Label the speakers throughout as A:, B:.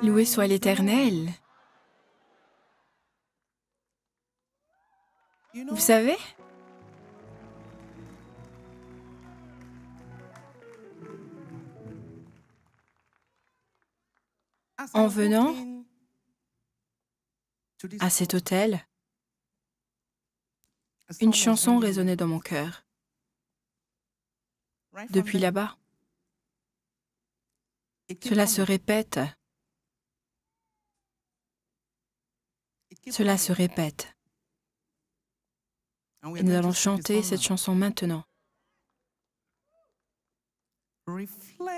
A: Loué soit l'Éternel. Vous savez, en venant à cet hôtel, une chanson résonnait dans mon cœur. Depuis là-bas, cela se répète. Cela se répète. Et nous allons chanter cette chanson maintenant.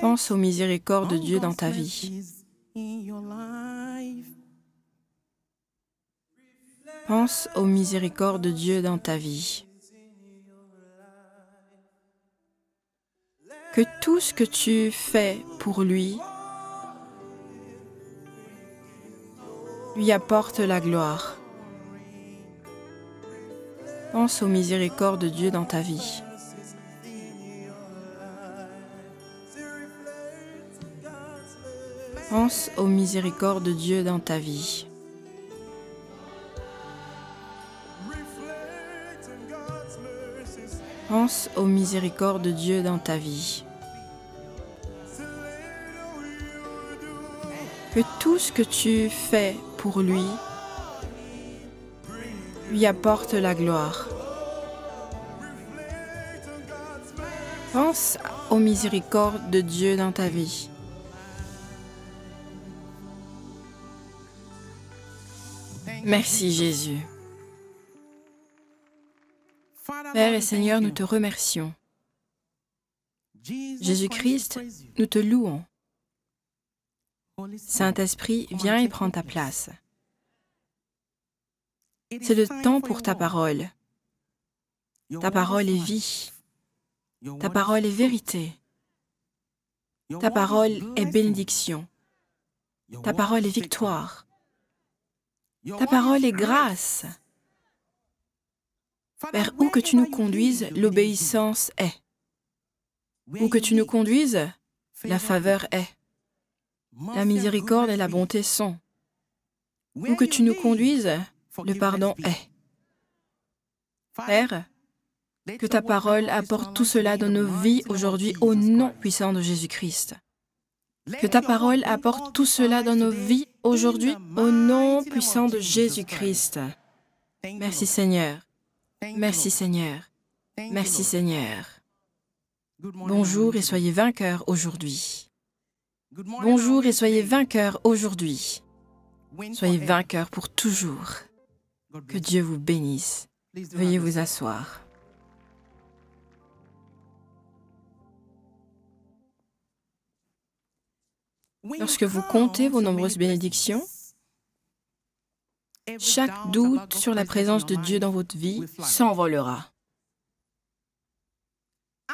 A: Pense aux miséricordes de Dieu dans ta vie. Pense aux miséricordes de Dieu dans ta vie. Que tout ce que tu fais pour lui apporte la gloire. Pense aux miséricordes de Dieu dans ta vie. Pense aux miséricordes de Dieu dans ta vie. Pense aux miséricordes de Dieu dans ta vie. Que tout ce que tu fais pour lui apporte la gloire. Pense aux miséricordes de Dieu dans ta vie. Merci Jésus. Père et Seigneur, nous te remercions. Jésus-Christ, nous te louons. Saint-Esprit, viens et prends ta place. C'est le temps pour ta parole. Ta parole est vie. Ta parole est vérité. Ta parole est bénédiction. Ta parole est victoire. Ta parole est grâce. Vers où que tu nous conduises, l'obéissance est. Où que tu nous conduises, la faveur est. La miséricorde et la bonté sont. Où que tu nous conduises, le pardon est. Père, que ta parole apporte tout cela dans nos vies aujourd'hui au nom puissant de Jésus-Christ. Que ta parole apporte tout cela dans nos vies aujourd'hui au nom puissant de Jésus-Christ. Merci Seigneur. Merci Seigneur. Merci Seigneur. Bonjour et soyez vainqueurs aujourd'hui. Bonjour et soyez vainqueurs aujourd'hui. Soyez vainqueurs pour toujours. Que Dieu vous bénisse. Veuillez vous asseoir. Lorsque vous comptez vos nombreuses bénédictions, chaque doute sur la présence de Dieu dans votre vie s'envolera.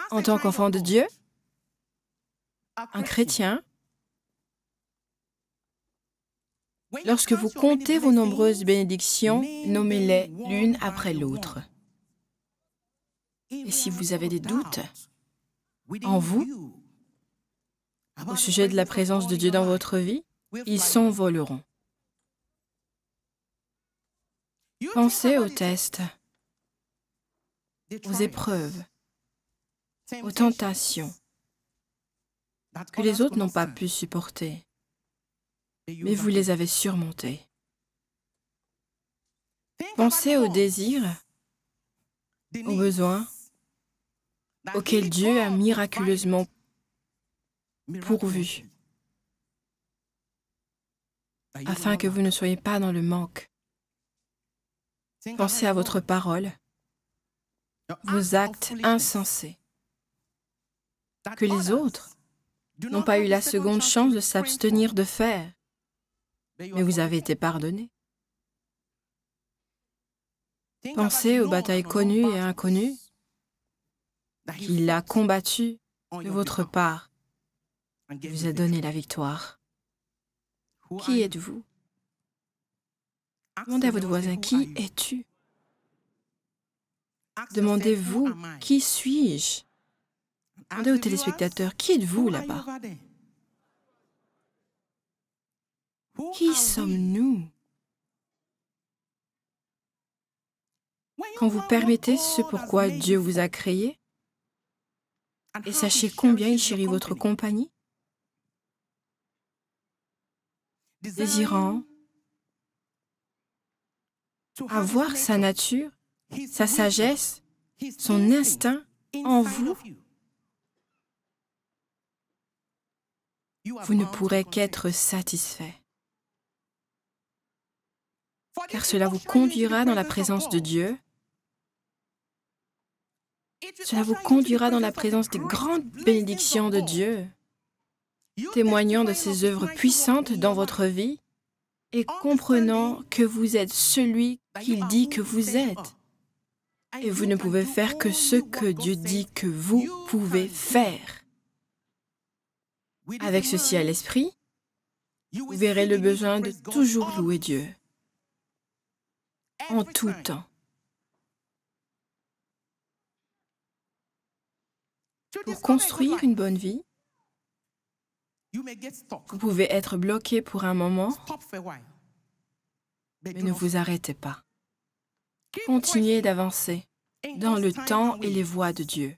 A: En tant qu'enfant de Dieu, un chrétien, lorsque vous comptez vos nombreuses bénédictions, nommez-les l'une après l'autre. Et si vous avez des doutes en vous, au sujet de la présence de Dieu dans votre vie, ils s'envoleront. Pensez aux tests, aux épreuves, aux tentations que les autres n'ont pas pu supporter, mais vous les avez surmontées. Pensez aux désirs, aux besoins auxquels Dieu a miraculeusement pourvu, afin que vous ne soyez pas dans le manque. Pensez à votre parole, vos actes insensés, que les autres n'ont pas eu la seconde chance de s'abstenir de faire, mais vous avez été pardonnés. Pensez aux batailles connues et inconnues qu'il a combattues de votre part et vous a donné la victoire. Qui êtes-vous? Demandez à votre voisin, qui es-tu? Demandez-vous, qui suis-je? Demandez aux téléspectateurs, qui êtes-vous là-bas? Qui sommes-nous? Quand vous permettez ce pourquoi Dieu vous a créé, et sachez combien il chérit votre compagnie, désirant avoir sa nature, sa sagesse, son instinct en vous, vous ne pourrez qu'être satisfait. Car cela vous conduira dans la présence de Dieu. Cela vous conduira dans la présence des grandes bénédictions de Dieu, témoignant de ses œuvres puissantes dans votre vie et comprenant que vous êtes celui qu'il dit que vous êtes. Et vous ne pouvez faire que ce que Dieu dit que vous pouvez faire. Avec ceci à l'esprit, vous verrez le besoin de toujours louer Dieu, en tout temps. Pour construire une bonne vie, vous pouvez être bloqué pour un moment, mais ne vous arrêtez pas. Continuez d'avancer dans le temps et les voies de Dieu.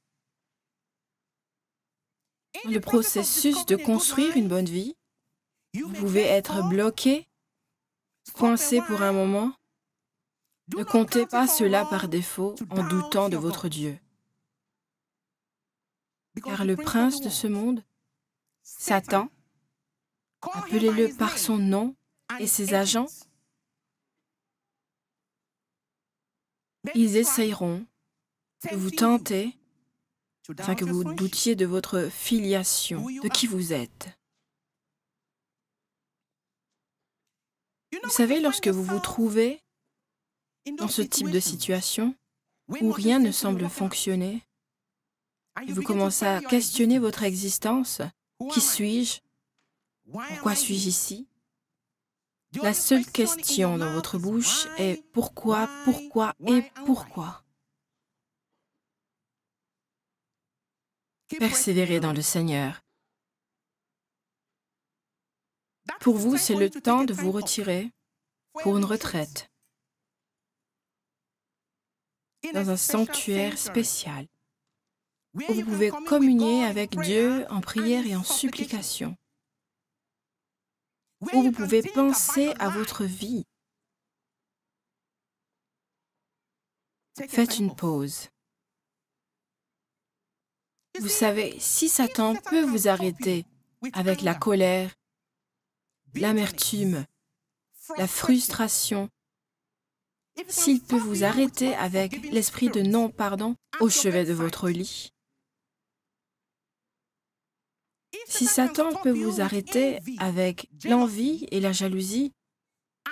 A: Dans le processus de construire une bonne vie, vous pouvez être bloqué, coincé pour un moment. Ne comptez pas cela par défaut en doutant de votre Dieu. Car le prince de ce monde, Satan, appelez-le par son nom, et ses agents, ils essayeront de vous tenter afin que vous doutiez de votre filiation, de qui vous êtes. Vous savez, lorsque vous vous trouvez dans ce type de situation où rien ne semble fonctionner, et vous commencez à questionner votre existence, qui suis-je? Pourquoi suis-je ici? La seule question dans votre bouche est pourquoi, pourquoi et pourquoi? Persévérez dans le Seigneur. Pour vous, c'est le temps de vous retirer pour une retraite dans un sanctuaire spécial où vous pouvez communier avec Dieu en prière et en supplication, où vous pouvez penser à votre vie. Faites une pause. Vous savez, si Satan peut vous arrêter avec la colère, l'amertume, la frustration, s'il peut vous arrêter avec l'esprit de non-pardon au chevet de votre lit, si Satan peut vous arrêter avec l'envie et la jalousie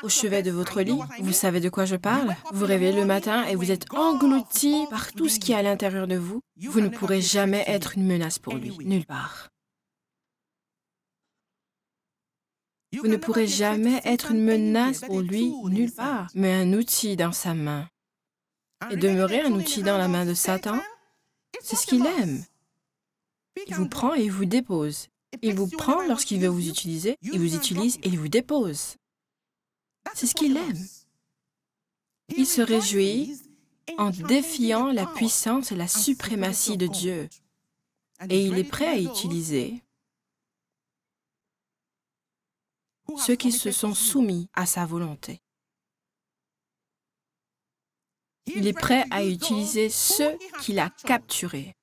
A: au chevet de votre lit, vous savez de quoi je parle? Vous réveillez le matin et vous êtes englouti par tout ce qui est à l'intérieur de vous. Vous ne pourrez jamais être une menace pour lui, nulle part. Vous ne pourrez jamais être une menace pour lui, nulle part, mais un outil dans sa main. Et demeurer un outil dans la main de Satan, c'est ce qu'il aime. Il vous prend et il vous dépose. Il vous prend lorsqu'il veut vous utiliser, il vous utilise et il vous dépose. C'est ce qu'il aime. Il se réjouit en défiant la puissance et la suprématie de Dieu. Et il est prêt à utiliser ceux qui se sont soumis à sa volonté. Il est prêt à utiliser ceux qu'il a capturés.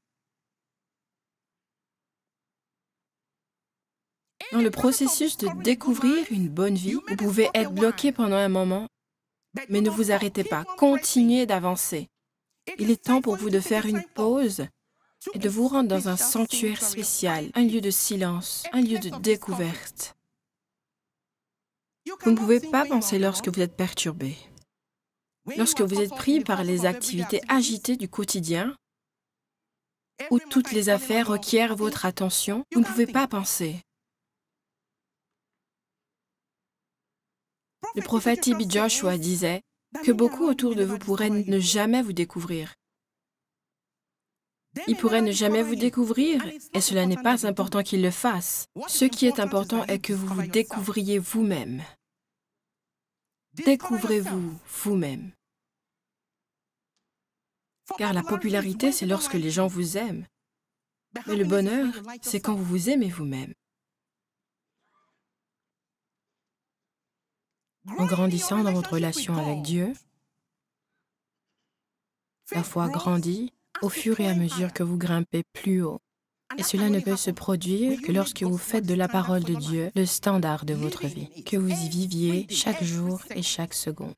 A: Dans le processus de découvrir une bonne vie, vous pouvez être bloqué pendant un moment, mais ne vous arrêtez pas, continuez d'avancer. Il est temps pour vous de faire une pause et de vous rendre dans un sanctuaire spécial, un lieu de silence, un lieu de découverte. Vous ne pouvez pas penser lorsque vous êtes perturbé. Lorsque vous êtes pris par les activités agitées du quotidien, où toutes les affaires requièrent votre attention, vous ne pouvez pas penser. Le prophète T.B. Joshua disait que beaucoup autour de vous pourraient ne jamais vous découvrir. Ils pourraient ne jamais vous découvrir, et cela n'est pas important qu'ils le fassent. Ce qui est important est que vous vous découvriez vous-même. Découvrez-vous vous-même. Car la popularité, c'est lorsque les gens vous aiment. Mais le bonheur, c'est quand vous vous aimez vous-même. En grandissant dans votre relation avec Dieu, la foi grandit au fur et à mesure que vous grimpez plus haut. Et cela ne peut se produire que lorsque vous faites de la parole de Dieu le standard de votre vie, que vous y viviez chaque jour et chaque seconde.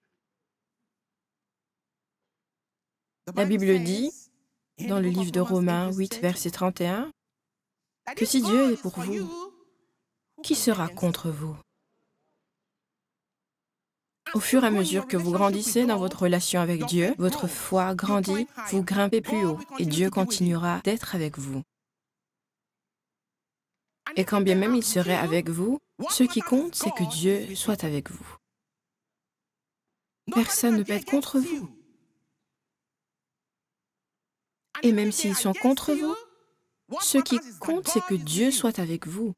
A: La Bible dit, dans le livre de Romains 8, verset 31, que si Dieu est pour vous, qui sera contre vous? Au fur et à mesure que vous grandissez dans votre relation avec Dieu, votre foi grandit, vous grimpez plus haut et Dieu continuera d'être avec vous. Et quand bien même il serait avec vous, ce qui compte, c'est que Dieu soit avec vous. Personne ne peut être contre vous. Et même s'ils sont contre vous, ce qui compte, c'est que Dieu soit avec vous.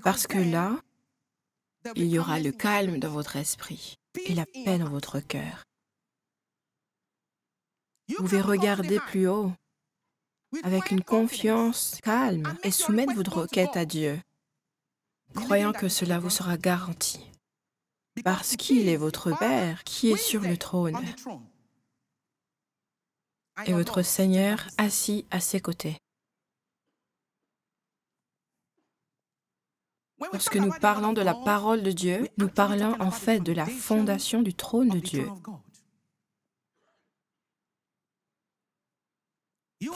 A: Parce que là, il y aura le calme dans votre esprit et la paix dans votre cœur. Vous pouvez regarder plus haut avec une confiance calme et soumettre votre requête à Dieu, croyant que cela vous sera garanti. Parce qu'il est votre Père qui est sur le trône et votre Seigneur assis à ses côtés. Lorsque nous parlons de la parole de Dieu, nous parlons en fait de la fondation du trône de Dieu.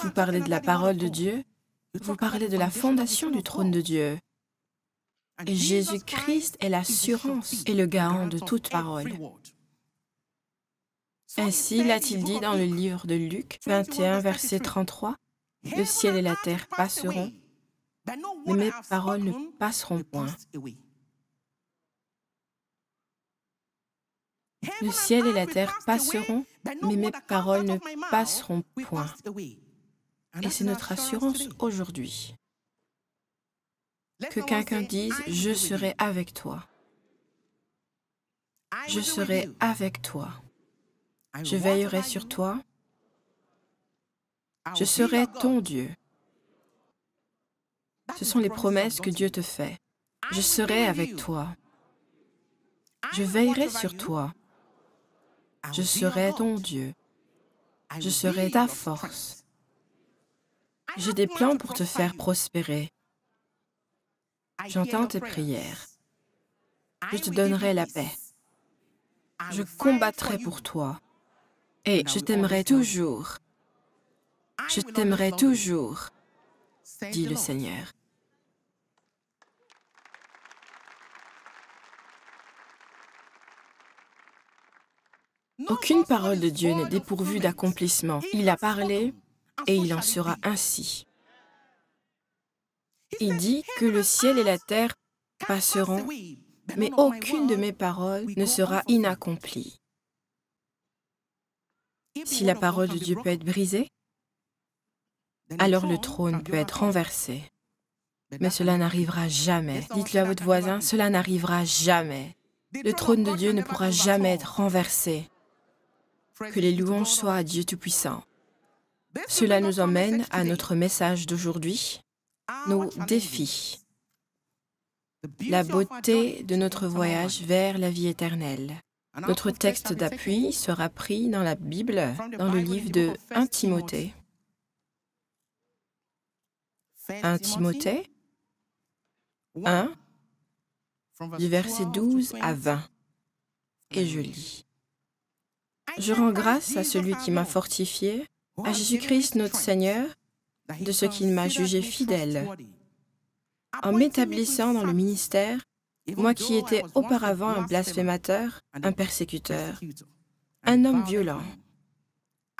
A: Vous parlez de la parole de Dieu, vous parlez de la fondation du trône de Dieu. Et Jésus-Christ est l'assurance et le garant de toute parole. Ainsi l'a-t-il dit dans le livre de Luc 21, verset 33, « Le ciel et la terre passeront, mais mes paroles ne passeront point. » Le ciel et la terre passeront, mais mes paroles ne passeront point. Et c'est notre assurance aujourd'hui. Que quelqu'un dise, « Je serai avec toi. Je serai avec toi. Je veillerai sur toi. Je serai ton Dieu. » Ce sont les promesses que Dieu te fait. Je serai avec toi. Je veillerai sur toi. Je serai ton Dieu. Je serai ta force. J'ai des plans pour te faire prospérer. J'entends tes prières. Je te donnerai la paix. Je combattrai pour toi. Et je t'aimerai toujours. Je t'aimerai toujours, dit le Seigneur. Aucune parole de Dieu n'est dépourvue d'accomplissement. Il a parlé et il en sera ainsi. Il dit que le ciel et la terre passeront, mais aucune de mes paroles ne sera inaccomplie. Si la parole de Dieu peut être brisée, alors le trône peut être renversé. Mais cela n'arrivera jamais. Dites-le à votre voisin, cela n'arrivera jamais. Le trône de Dieu ne pourra jamais être renversé. Que les louanges soient à Dieu Tout-Puissant. Cela nous emmène à notre message d'aujourd'hui, nos défis. La beauté de notre voyage vers la vie éternelle. Notre texte d'appui sera pris dans la Bible, dans le livre de 1 Timothée. 1 Timothée 1, du verset 12 à 20. Et je lis. Je rends grâce à celui qui m'a fortifié, à Jésus-Christ notre Seigneur, de ce qu'il m'a jugé fidèle, en m'établissant dans le ministère, moi qui étais auparavant un blasphémateur, un persécuteur, un homme violent.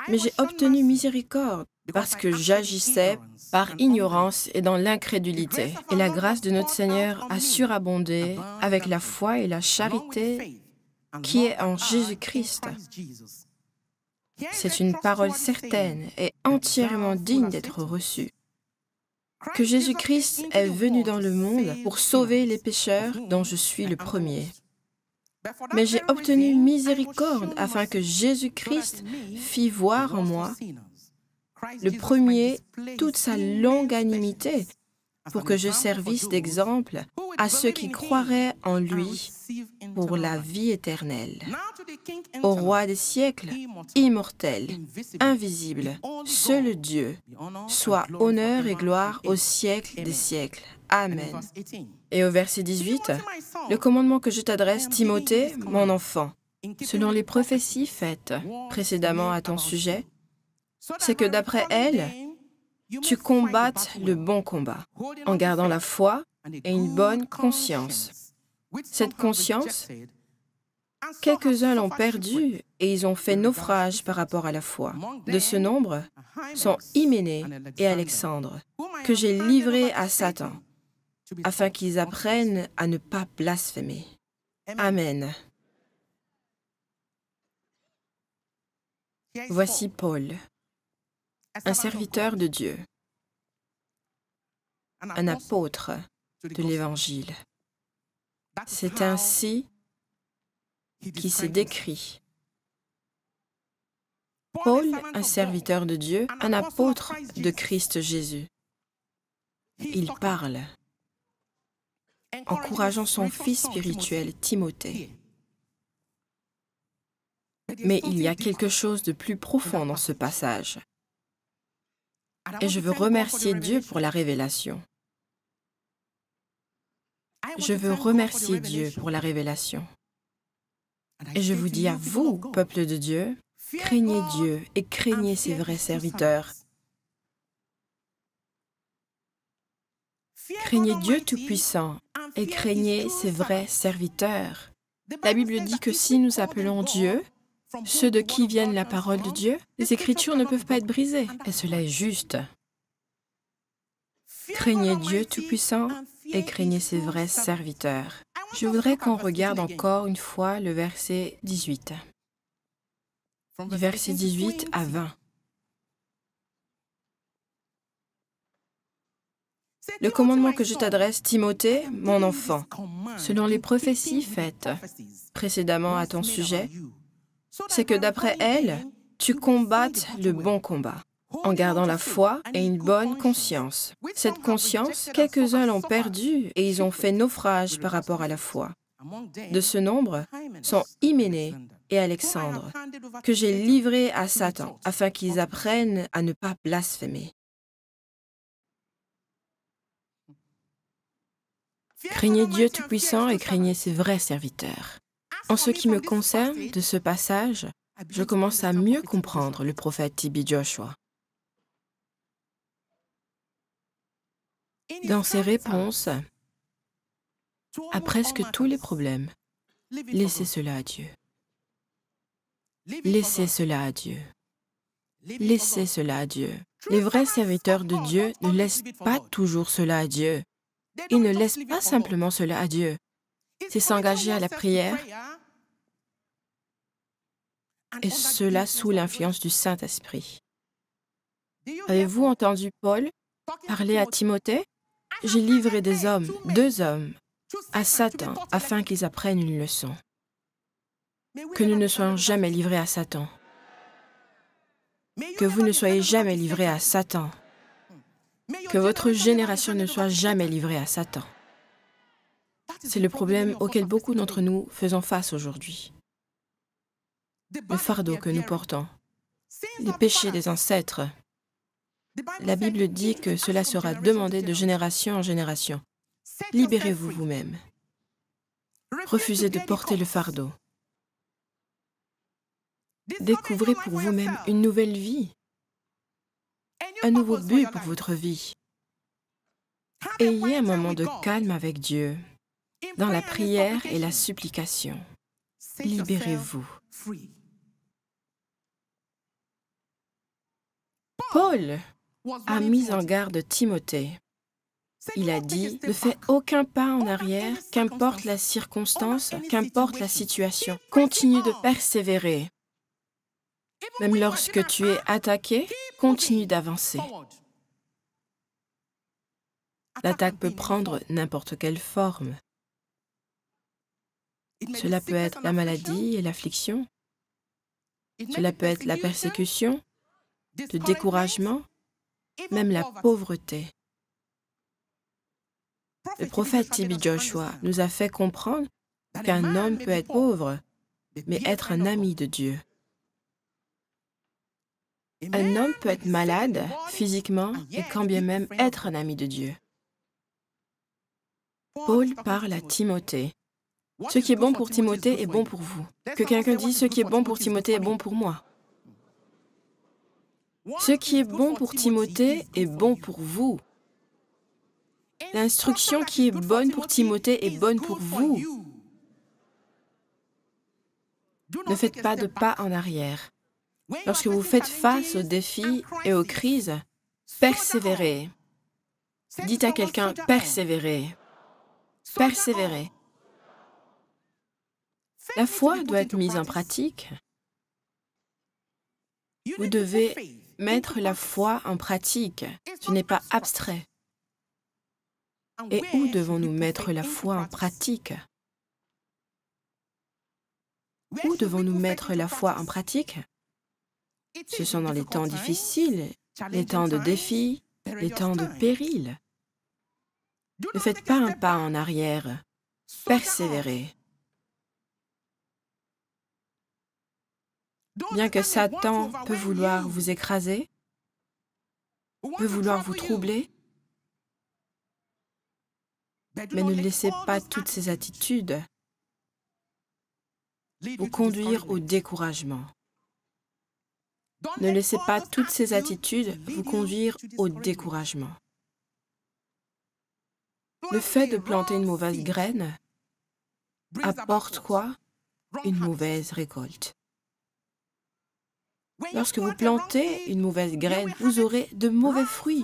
A: Mais j'ai obtenu miséricorde parce que j'agissais par ignorance et dans l'incrédulité. Et la grâce de notre Seigneur a surabondé avec la foi et la charité qui est en Jésus-Christ. C'est une parole certaine et entièrement digne d'être reçue. que Jésus-Christ est venu dans le monde pour sauver les pécheurs dont je suis le premier. Mais j'ai obtenu miséricorde afin que Jésus-Christ fît voir en moi, le premier, toute sa longanimité, pour que je servisse d'exemple à ceux qui croiraient en lui pour la vie éternelle. Au roi des siècles, immortel, invisible, seul Dieu, soit honneur et gloire au siècle des siècles. Amen. Et au verset 18, le commandement que je t'adresse, Timothée, mon enfant, selon les prophéties faites précédemment à ton sujet, c'est que d'après elles, tu combattes le bon combat, en gardant la foi et une bonne conscience. Cette conscience, quelques-uns l'ont perdue et ils ont fait naufrage par rapport à la foi. De ce nombre sont Hyménée et Alexandre, que j'ai livrés à Satan, afin qu'ils apprennent à ne pas blasphémer. Amen. Voici Paul, un serviteur de Dieu, un apôtre de l'Évangile. C'est ainsi qu'il s'est décrit. Paul, un serviteur de Dieu, un apôtre de Christ Jésus. Il parle, encourageant son fils spirituel, Timothée. Mais il y a quelque chose de plus profond dans ce passage. Et je veux remercier Dieu pour la révélation. Je veux remercier Dieu pour la révélation. Et je vous dis à vous, peuple de Dieu, craignez Dieu et craignez ses vrais serviteurs. Craignez Dieu Tout-Puissant et craignez ses vrais serviteurs. La Bible dit que si nous appelons Dieu, ceux de qui viennent la parole de Dieu, les Écritures ne peuvent pas être brisées. Et cela est juste. Craignez Dieu Tout-Puissant et craignez ses vrais serviteurs. Je voudrais qu'on regarde encore une fois le verset 18. Du verset 18 à 20. Le commandement que je t'adresse, Timothée, mon enfant, selon les prophéties faites précédemment à ton sujet, c'est que d'après elles, tu combattes le bon combat, en gardant la foi et une bonne conscience. Cette conscience, quelques-uns l'ont perdue et ils ont fait naufrage par rapport à la foi. De ce nombre sont Hyménée et Alexandre, que j'ai livrés à Satan, afin qu'ils apprennent à ne pas blasphémer. Craignez Dieu Tout-Puissant et craignez ses vrais serviteurs. En ce qui me concerne de ce passage, je commence à mieux comprendre le prophète T.B. Joshua. Dans ses réponses à presque tous les problèmes, laissez cela à Dieu. Laissez cela à Dieu. Laissez cela à Dieu. Les vrais serviteurs de Dieu ne laissent pas toujours cela à Dieu. Ils ne laissent pas simplement cela à Dieu. C'est s'engager à la prière, et cela sous l'influence du Saint-Esprit. Avez-vous entendu Paul parler à Timothée? J'ai livré des hommes, 2 hommes, à Satan, afin qu'ils apprennent une leçon. Que nous ne soyons jamais livrés à Satan. Que vous ne soyez jamais livrés à Satan. Que votre génération ne soit jamais livrée à Satan. C'est le problème auquel beaucoup d'entre nous faisons face aujourd'hui. Le fardeau que nous portons, les péchés des ancêtres. La Bible dit que cela sera demandé de génération en génération. Libérez-vous vous-même. Refusez de porter le fardeau. Découvrez pour vous-même une nouvelle vie, un nouveau but pour votre vie. Ayez un moment de calme avec Dieu, dans la prière et la supplication. Libérez-vous. Paul a mis en garde Timothée. Il a dit, ne fais aucun pas en arrière, qu'importe la circonstance, qu'importe la situation. Continue de persévérer. Même lorsque tu es attaqué, continue d'avancer. L'attaque peut prendre n'importe quelle forme. Cela peut être la maladie et l'affliction. Cela peut être la persécution, le découragement, même la pauvreté. Le prophète T.B. Joshua nous a fait comprendre qu'un homme peut être pauvre, mais être un ami de Dieu. Un homme peut être malade physiquement et quand bien même être un ami de Dieu. Paul parle à Timothée. Ce qui est bon pour Timothée est bon pour vous. Que quelqu'un dise ce qui est bon pour Timothée est bon pour moi. Ce qui est bon pour Timothée est bon pour vous. L'instruction qui est bonne pour Timothée est bonne pour vous. Ne faites pas de pas en arrière. Lorsque vous faites face aux défis et aux crises, persévérez. Dites à quelqu'un, persévérez. Persévérez. La foi doit être mise en pratique. Vous devez mettre la foi en pratique. Ce n'est pas abstrait. Et où devons-nous mettre la foi en pratique? Où devons-nous mettre la foi en pratique? Ce sont dans les temps difficiles, les temps de défis, les temps de péril. Ne faites pas un pas en arrière. Persévérez. Bien que Satan peut vouloir vous écraser, peut vouloir vous troubler, mais ne laissez pas toutes ces attitudes vous conduire au découragement. Ne laissez pas toutes ces attitudes vous conduire au découragement. Le fait de planter une mauvaise graine apporte quoi? Une mauvaise récolte. Lorsque vous plantez une mauvaise graine, vous aurez de mauvais fruits.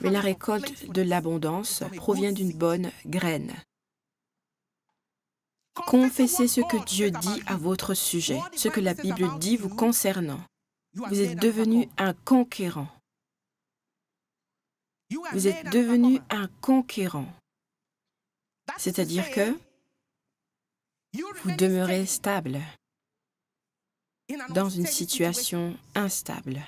A: Mais la récolte de l'abondance provient d'une bonne graine. Confessez ce que Dieu dit à votre sujet, ce que la Bible dit vous concernant. Vous êtes devenu un conquérant. Vous êtes devenu un conquérant. C'est-à-dire que vous demeurez stable dans une situation instable.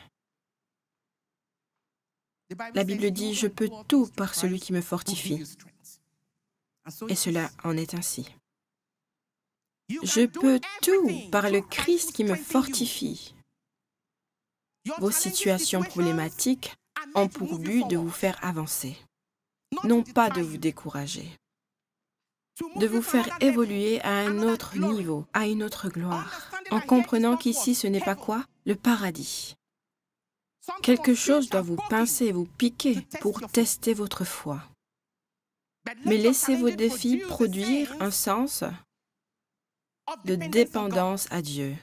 A: La Bible dit « Je peux tout par celui qui me fortifie ». Et cela en est ainsi. Je peux tout par le Christ qui me fortifie. Vos situations problématiques ont pour but de vous faire avancer, non pas de vous décourager, de vous faire évoluer à un autre niveau, à une autre gloire, en comprenant qu'ici ce n'est pas quoi? Le paradis. Quelque chose doit vous pincer, vous piquer pour tester votre foi. Mais laissez vos défis produire un sens de dépendance à Dieu,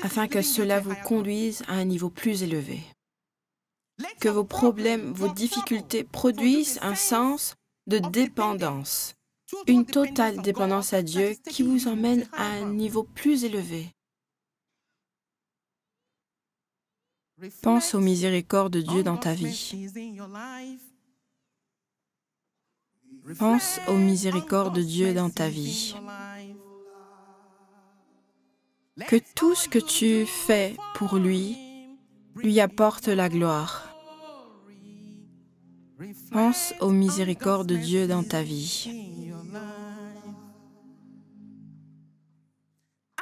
A: afin que cela vous conduise à un niveau plus élevé. Que vos problèmes, vos difficultés produisent un sens de dépendance, une totale dépendance à Dieu qui vous emmène à un niveau plus élevé. Pense aux miséricordes de Dieu dans ta vie. Pense aux miséricordes de Dieu dans ta vie. Que tout ce que tu fais pour lui apporte la gloire. Pense aux miséricordes de Dieu dans ta vie.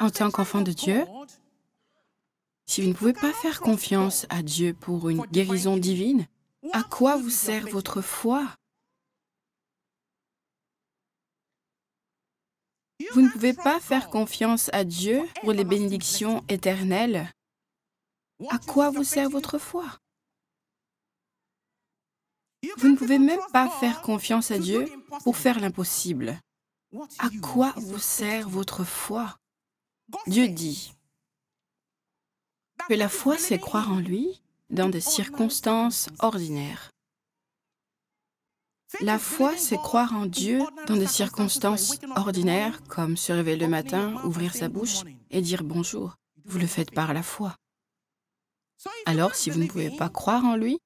A: En tant qu'enfant de Dieu, si vous ne pouvez pas faire confiance à Dieu pour une guérison divine, à quoi vous sert votre foi? Vous ne pouvez pas faire confiance à Dieu pour les bénédictions éternelles. À quoi vous sert votre foi? Vous ne pouvez même pas faire confiance à Dieu pour faire l'impossible. À quoi vous sert votre foi? Dieu dit que la foi, c'est croire en lui dans des circonstances ordinaires. La foi, c'est croire en Dieu dans des circonstances ordinaires, comme se réveiller le matin, ouvrir sa bouche et dire bonjour. Vous le faites par la foi. Alors, si vous ne pouvez pas croire en lui,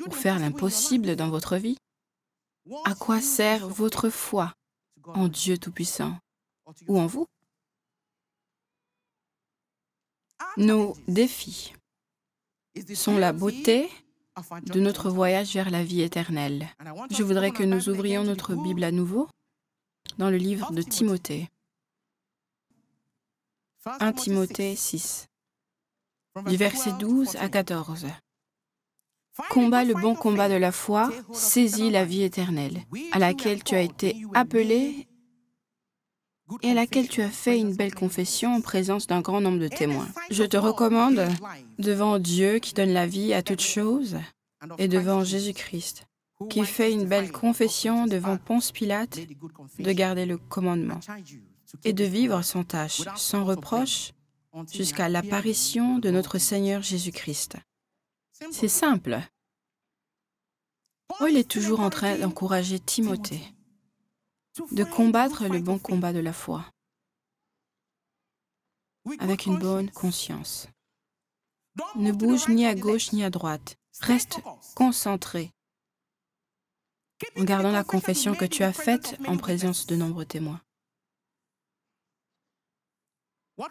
A: pour faire l'impossible dans votre vie, à quoi sert votre foi en Dieu Tout-Puissant ou en vous? Nos défis sont la beauté de notre voyage vers la vie éternelle. Je voudrais que nous ouvrions notre Bible à nouveau dans le livre de Timothée. 1 Timothée 6, du verset 12 à 14. Combat le bon combat de la foi, saisis la vie éternelle, à laquelle tu as été appelé et à laquelle tu as fait une belle confession en présence d'un grand nombre de témoins. Je te recommande, devant Dieu qui donne la vie à toutes choses, et devant Jésus-Christ, qui fait une belle confession devant Ponce Pilate, de garder le commandement et de vivre sans tâche, sans reproche, jusqu'à l'apparition de notre Seigneur Jésus-Christ. C'est simple. Paul est toujours en train d'encourager Timothée de combattre le bon combat de la foi avec une bonne conscience. Ne bouge ni à gauche ni à droite. Reste concentré en gardant la confession que tu as faite en présence de nombreux témoins.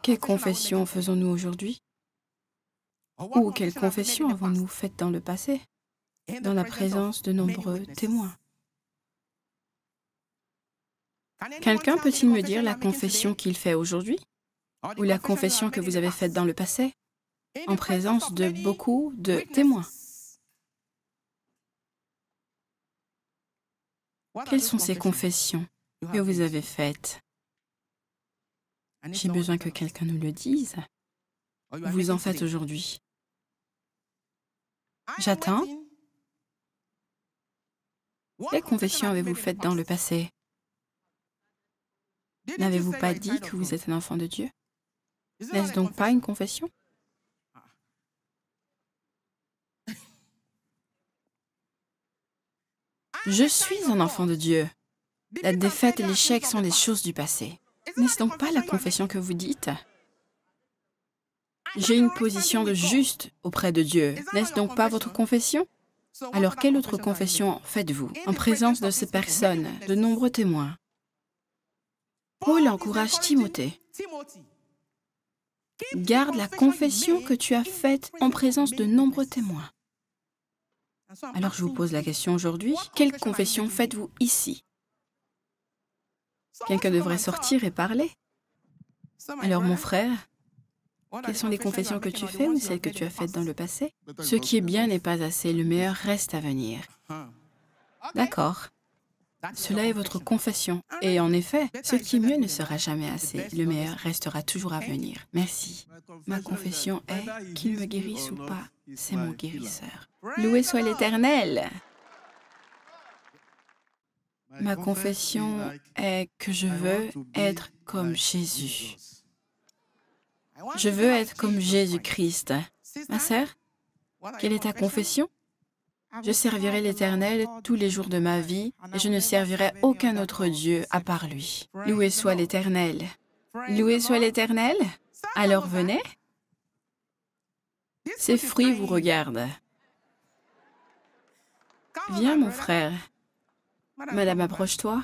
A: Quelle confession faisons-nous aujourd'hui? Ou quelle confession avons-nous faite dans le passé, dans la présence de nombreux témoins? Quelqu'un peut-il me dire la confession qu'il fait aujourd'hui? Ou la confession que vous avez faite dans le passé, en présence de beaucoup de témoins? Quelles sont ces confessions que vous avez faites? J'ai besoin que quelqu'un nous le dise. Vous en faites aujourd'hui. J'attends. Quelle confession avez-vous faite dans le passé? N'avez-vous pas dit que vous êtes un enfant de Dieu? N'est-ce donc pas une confession? Je suis un enfant de Dieu. La défaite et l'échec sont des choses du passé. N'est-ce donc pas la confession que vous dites? J'ai une position de juste auprès de Dieu. N'est-ce donc pas votre confession? Alors, quelle autre confession faites-vous en présence de ces personnes, de nombreux témoins? Paul encourage Timothée. Garde la confession que tu as faite en présence de nombreux témoins. Alors, je vous pose la question aujourd'hui, quelle confession faites-vous ici? Quelqu'un devrait sortir et parler. Alors, mon frère, quelles sont les confessions que tu fais ou celles que tu as faites dans le passé? Ce qui est bien n'est pas assez, le meilleur reste à venir. D'accord. Cela est votre confession. Et en effet, ce qui est mieux ne sera jamais assez. Le meilleur restera toujours à venir. Merci. Ma confession est qu'il me guérisse ou pas, c'est mon guérisseur. Loué soit l'Éternel. Ma confession est que je veux être comme Jésus. Je veux être comme Jésus-Christ. Ma sœur, quelle est ta confession? Je servirai l'Éternel tous les jours de ma vie et je ne servirai aucun autre Dieu à part lui. Loué soit l'Éternel. Loué soit l'Éternel. Alors venez. Ces fruits vous regardent. Viens, mon frère. Madame, approche-toi.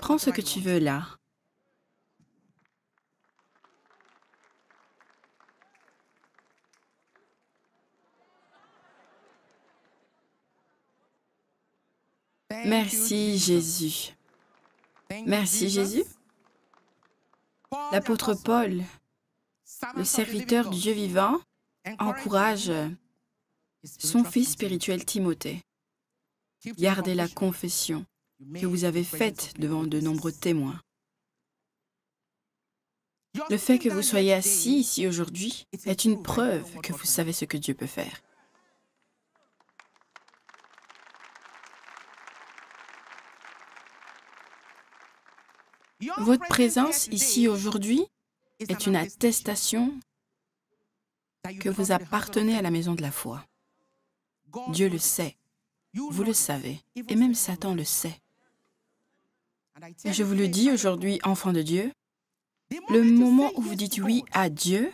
A: Prends ce que tu veux là. Merci Jésus. Merci Jésus. L'apôtre Paul, le serviteur du Dieu vivant, encourage son fils spirituel Timothée. Gardez la confession que vous avez faite devant de nombreux témoins. Le fait que vous soyez assis ici aujourd'hui est une preuve que vous savez ce que Dieu peut faire. Votre présence ici aujourd'hui est une attestation que vous appartenez à la maison de la foi. Dieu le sait, vous le savez, et même Satan le sait. Et je vous le dis aujourd'hui, enfants de Dieu, le moment où vous dites oui à Dieu,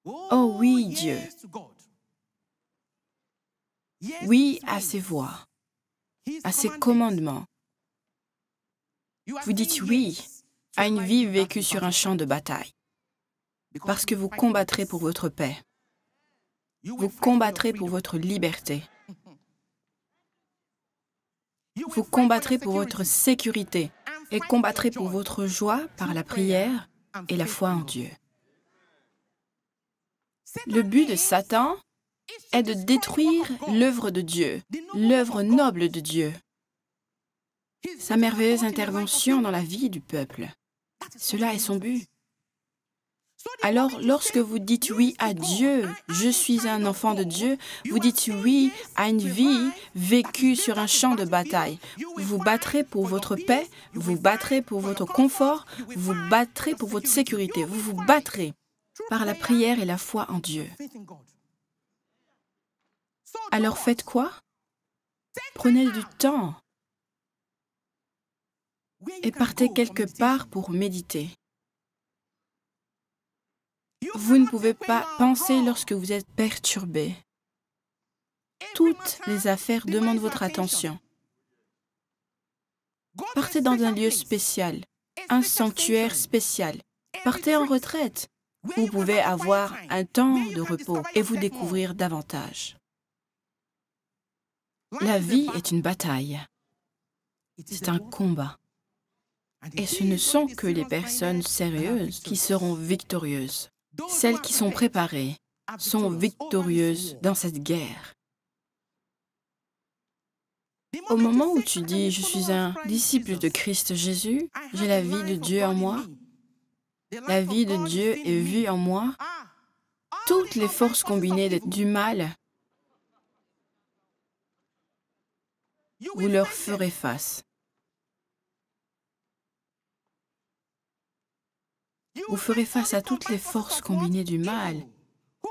A: oh oui Dieu, Oui à ses voies, à ses commandements. Vous dites oui à une vie vécue sur un champ de bataille, parce que vous combattrez pour votre paix. Vous combattrez pour votre liberté. Vous combattrez pour votre sécurité et combattrez pour votre joie par la prière et la foi en Dieu. Le but de Satan est de détruire l'œuvre de Dieu, l'œuvre noble de Dieu, sa merveilleuse intervention dans la vie du peuple. Cela est son but. Alors, lorsque vous dites oui à Dieu, je suis un enfant de Dieu, vous dites oui à une vie vécue sur un champ de bataille. Vous vous battrez pour votre paix, vous vous battrez pour votre confort, vous vous battrez pour votre sécurité, vous vous battrez par la prière et la foi en Dieu. Alors faites quoi? Prenez du temps et partez quelque part pour méditer. Vous ne pouvez pas penser lorsque vous êtes perturbé. Toutes les affaires demandent votre attention. Partez dans un lieu spécial, un sanctuaire spécial. Partez en retraite. Vous pouvez avoir un temps de repos et vous découvrir davantage. La vie est une bataille. C'est un combat. Et ce ne sont que les personnes sérieuses qui seront victorieuses. Celles qui sont préparées sont victorieuses dans cette guerre. Au moment où tu dis « Je suis un disciple de Christ Jésus, j'ai la vie de Dieu en moi », la vie de Dieu est vue en moi, toutes les forces combinées du mal, vous leur ferez face. Vous ferez face à toutes les forces combinées du mal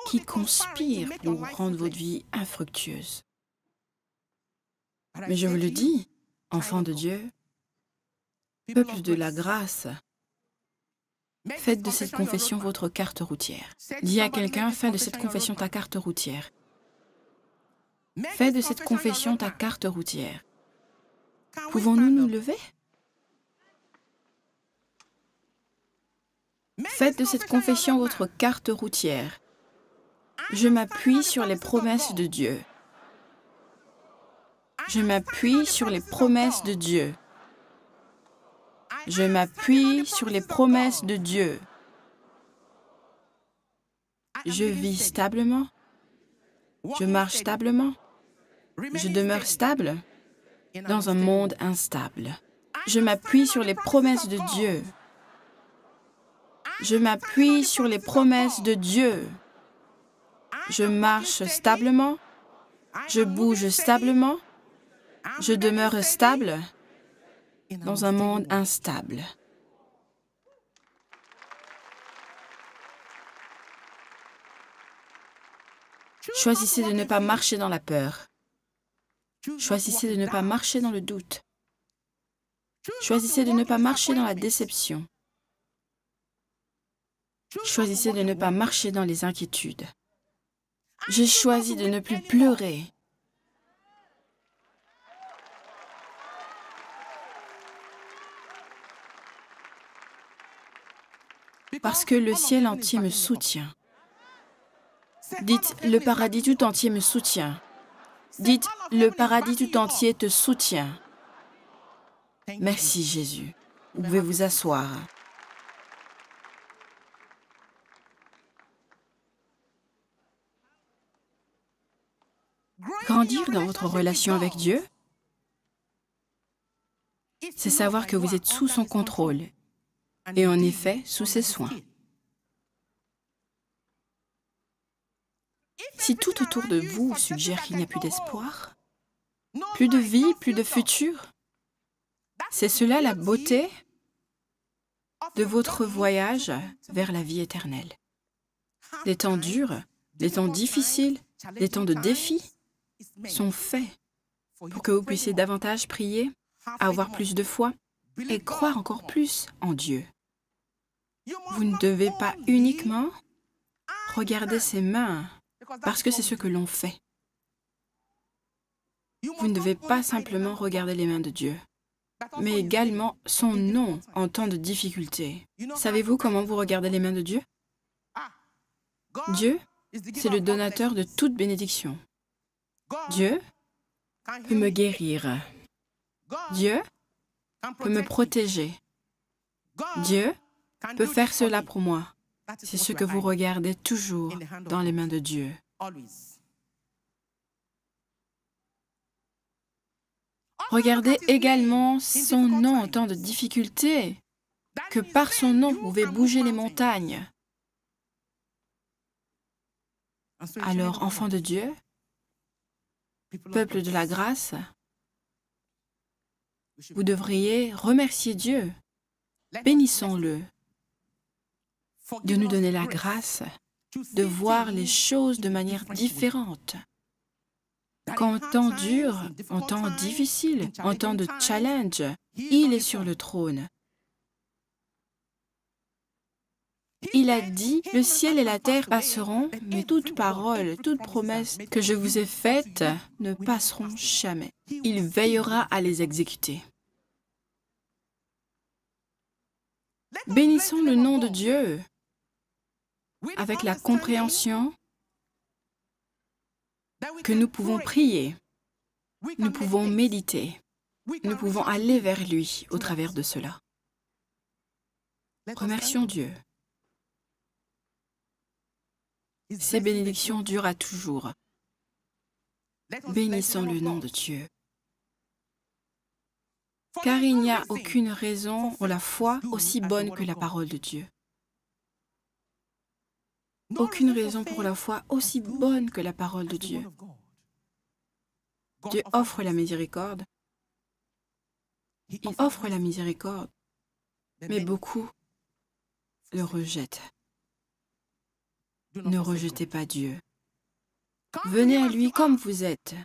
A: qui conspirent pour rendre votre vie infructueuse. Mais je vous le dis, enfants de Dieu, peuple de la grâce, faites de cette confession votre carte routière. Dis à quelqu'un, fais de cette confession ta carte routière. Fais de cette confession ta carte routière. Pouvons-nous nous lever? Faites de cette confession votre carte routière. Je m'appuie sur les promesses de Dieu. Je m'appuie sur les promesses de Dieu. Je m'appuie sur les promesses de Dieu. Je vis stablement. Je marche stablement. Je demeure stable dans un monde instable. Je m'appuie sur les promesses de Dieu. Je m'appuie sur les promesses de Dieu. Je marche stablement. Je bouge stablement. Je demeure stable dans un monde instable. Choisissez de ne pas marcher dans la peur. Choisissez de ne pas marcher dans le doute. Choisissez de ne pas marcher dans la déception. Choisissez de ne pas marcher dans les inquiétudes. J'ai choisi de ne plus pleurer. Parce que le ciel entier me soutient. Dites, le paradis tout entier me soutient. Dites, le paradis tout entier te soutient. Merci Jésus. Vous pouvez vous asseoir. Grandir dans votre relation avec Dieu, c'est savoir que vous êtes sous son contrôle et en effet sous ses soins. Si tout autour de vous suggère qu'il n'y a plus d'espoir, plus de vie, plus de futur, c'est cela la beauté de votre voyage vers la vie éternelle. Les temps durs, les temps difficiles, les temps de défis sont faits pour que vous puissiez davantage prier, avoir plus de foi et croire encore plus en Dieu. Vous ne devez pas uniquement regarder ses mains, parce que c'est ce que l'on fait. Vous ne devez pas simplement regarder les mains de Dieu, mais également son nom en temps de difficulté. Savez-vous comment vous regardez les mains de Dieu? Dieu, c'est le donateur de toute bénédiction. Dieu peut me guérir. Dieu peut me protéger. Dieu peut faire cela pour moi. C'est ce que vous regardez toujours dans les mains de Dieu. Regardez également son nom en temps de difficulté, que par son nom, vous pouvez bouger les montagnes. Alors, enfants de Dieu, peuple de la grâce, vous devriez remercier Dieu. Bénissons-le de nous donner la grâce de voir les choses de manière différente. Qu'en temps dur, en temps difficile, en temps de challenge, il est sur le trône. Il a dit, le ciel et la terre passeront, mais toute parole, toute promesse que je vous ai faite ne passeront jamais. Il veillera à les exécuter. Bénissons le nom de Dieu avec la compréhension que nous pouvons prier, nous pouvons méditer, nous pouvons aller vers lui au travers de cela. Remercions Dieu. Ces bénédictions durent à toujours. Bénissons le nom de Dieu. Car il n'y a aucune raison pour la foi aussi bonne que la parole de Dieu. Aucune raison pour la foi aussi bonne que la parole de Dieu. Dieu offre la miséricorde. Il offre la miséricorde, mais beaucoup le rejettent. Ne rejetez pas Dieu. Venez à lui comme vous êtes.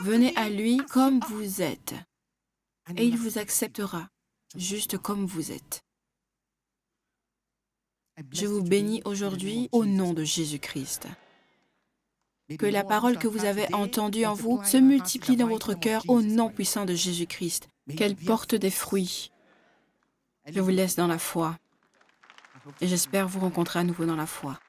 A: Venez à lui comme vous êtes, et il vous acceptera, juste comme vous êtes. Je vous bénis aujourd'hui au nom de Jésus-Christ. Que la parole que vous avez entendue en vous se multiplie dans votre cœur au nom puissant de Jésus-Christ. Qu'elle porte des fruits. Je vous laisse dans la foi. Et j'espère vous rencontrer à nouveau dans la foi.